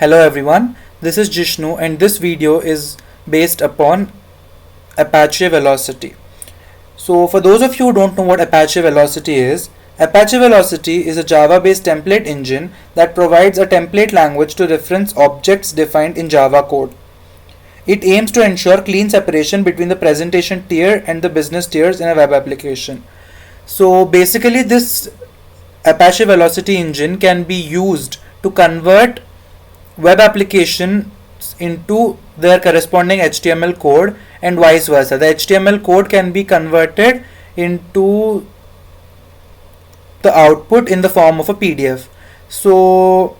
Hello everyone, this is Jishnu and this video is based upon Apache Velocity. So for those of you who don't know what Apache Velocity is a Java based template engine that provides a template language to reference objects defined in Java code. It aims to ensure clean separation between the presentation tier and the business tiers in a web application. So basically this Apache Velocity engine can be used to convert web applications into their corresponding HTML code and vice versa. The HTML code can be converted into the output in the form of a PDF. So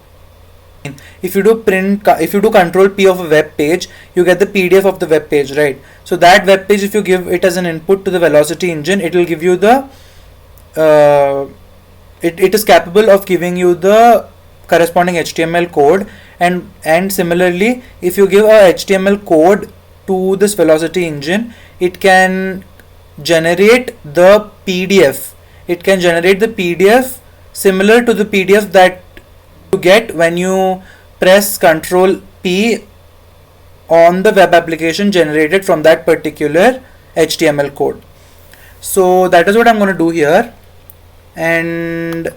if you do control P of a web page, you get the PDF of the web page, right? So that web page, if you give it as an input to the Velocity engine, it will give you the it is capable of giving you the corresponding HTML code, and similarly if you give a HTML code to this Velocity engine, it can generate the PDF. It can generate the PDF similar to the PDF that you get when you press Ctrl P on the web application generated from that particular HTML code. So that is what I'm going to do here, and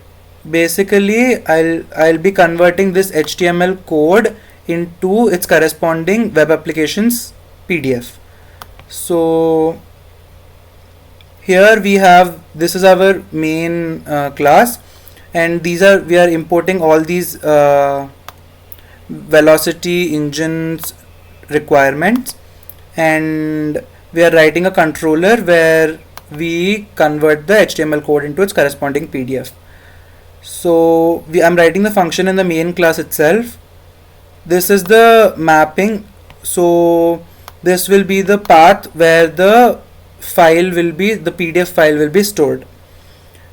basically I'll be converting this HTML code into its corresponding web applications PDF. So here we have, this is our main class, and we are importing all these Velocity engines requirements, and we are writing a controller where we convert the HTML code into its corresponding PDF. So I'm writing the function in the main class itself. This is the mapping. So this will be the path where the file will be, the PDF file will be stored.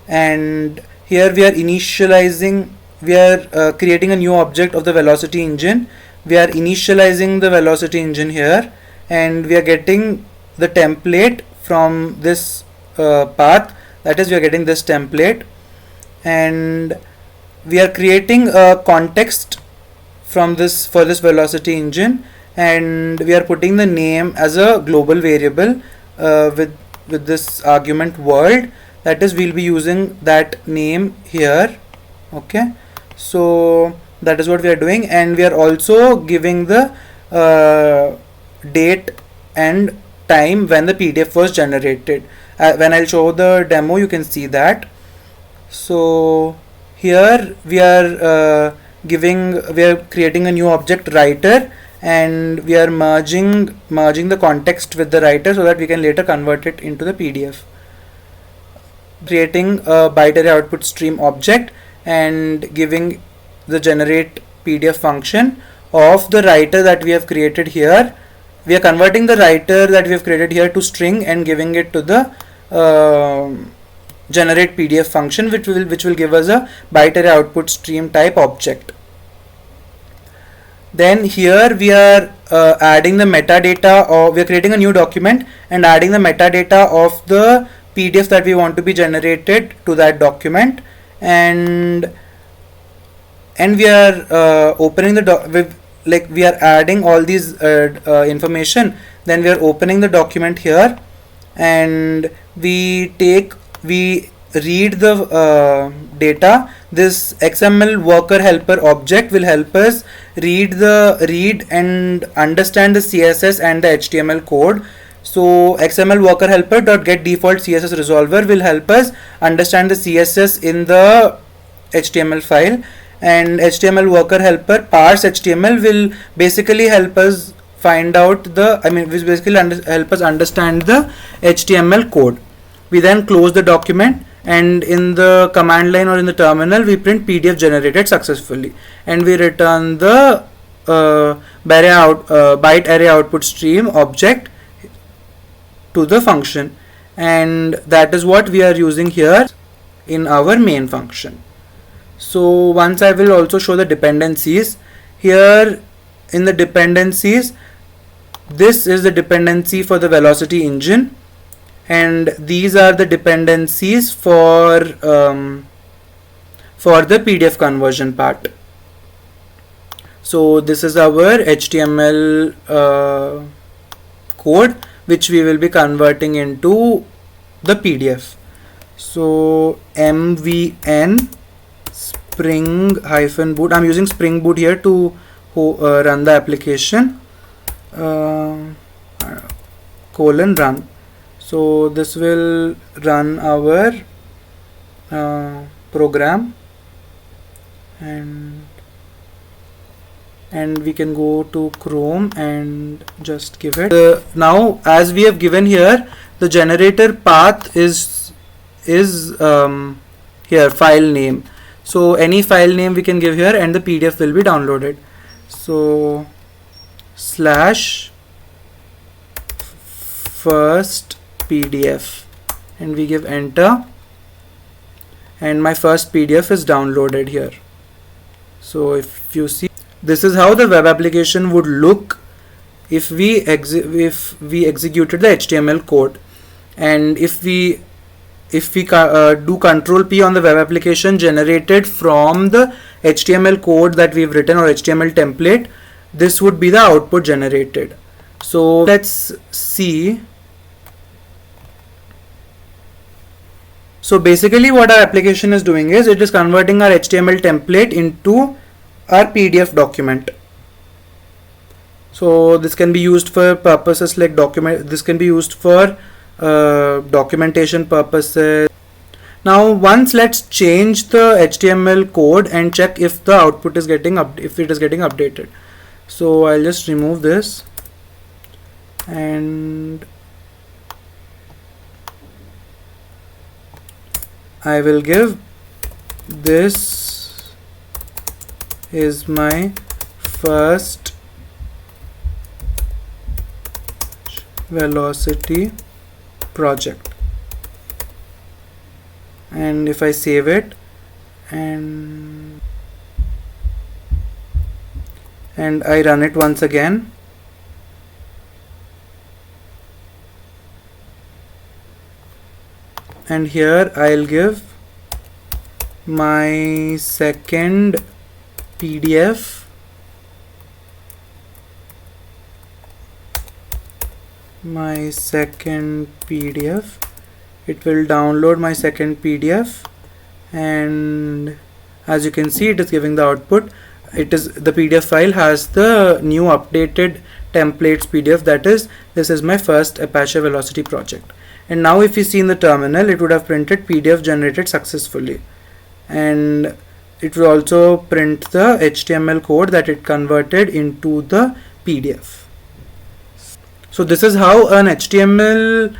And here we are initializing, we are creating a new object of the Velocity engine. We are initializing the Velocity engine here, and we are getting the template from this path. That is, we are getting this template, and we are creating a context from this for this Velocity engine, and we are putting the name as a global variable with this argument world. That is, we'll be using that name here. Okay, so that is what we are doing, and we are also giving the date and time when the PDF was generated. When I'll show the demo, you can see that. So here we are creating a new object writer, and we are merging the context with the writer so that we can later convert it into the PDF. Creating a byte array output stream object and giving the generate PDF function of the writer that we have created here. We are converting the writer that we have created here to string and giving it to the generate PDF function, which will give us a byte array output stream type object. Then here we are adding the metadata, or we are creating a new document and adding the metadata of the PDF that we want to be generated to that document, and we are opening the we are adding all these information. Then we are opening the document here, and we read the data. This XML worker helper object will help us read and understand the CSS and the HTML code. So XML worker helper dot get default CSS resolver will help us understand the CSS in the HTML file, and HTML worker helper parse HTML will basically help us find out help us understand the HTML code. We then close the document, and in the command line or in the terminal we print PDF generated successfully, and we return the byte array output stream object to the function, and that is what we are using here in our main function. So once I will also show the dependencies. Here in the dependencies, this is the dependency for the Velocity engine, and these are the dependencies for the PDF conversion part. So this is our HTML code which we will be converting into the PDF. So mvn spring -boot, I'm using Spring Boot here to run the application, :run. So this will run our program, and we can go to Chrome and just give it. Now as we have given here, the generator path is here, file name. So any file name we can give here and the PDF will be downloaded. So /first PDF, and we give enter, and my first PDF is downloaded here. So if you see, this is how the web application would look if we executed the HTML code. And if we do Control P on the web application generated from the HTML code that we've written, or HTML template, this would be the output generated. So let's see. So basically what our application is doing is it is converting our HTML template into our PDF document. So this can be used for purposes like this can be used for documentation purposes. Now once let's change the HTML code and check if the output is getting updated. So I'll just remove this, and I will give this is my first velocity project, and if I save it and I run it once again, and here I'll give my second PDF, it will download my second PDF, and as you can see, it is giving the output. The PDF file has the new updated templates PDF, that is, this is my first Apache Velocity project. And now if you see in the terminal, it would have printed PDF generated successfully, and it will also print the HTML code that it converted into the PDF. So this is how an HTML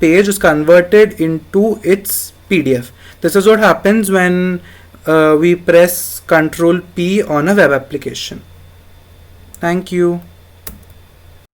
page is converted into its PDF. This is what happens when we press Control P on a web application. Thank you.